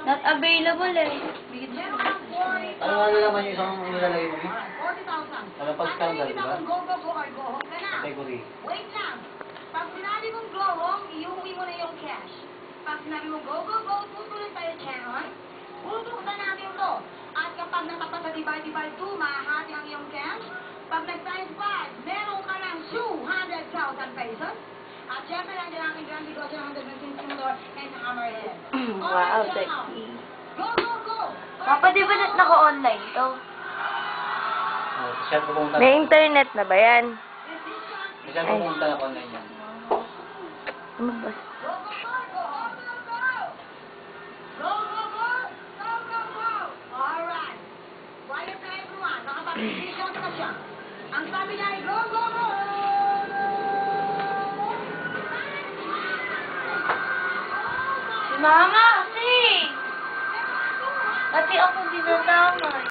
Not available eh. Ano nga naman yung isang nilalagay mo? 40,000. Ano pag scandal, di ba? Go, go, go, or go home ka na. Category. Wait lang. Pag sinabi mong go home, iuwi mo na yung cash. Pag sinabi mong go, go, go, tutuloy tayo Canon, bubuksan natin to. At kapag nakapasa divide 2, mahahati ang iyong cash. Pag nag-times 5, meron ka ng 200,000 pesos. At syempre, nandiyan ang aking grand negosyo ng 100 Motor and Hammerhead. Wow, Alright, sexy. Go, go, go! Papa, di ba naka-online to? Oh, siya pupunta. May internet na ba yan? Siya pupunta na online yan. Ano ba? Go, go, go! Go, go, go! Go, go, go! Go, go, go! Alright. Quiet na everyone. Nakapag-decision na siya. Ang sabi niya ay go, go, go! Si Mama, kasi! Pati ako dinadamay.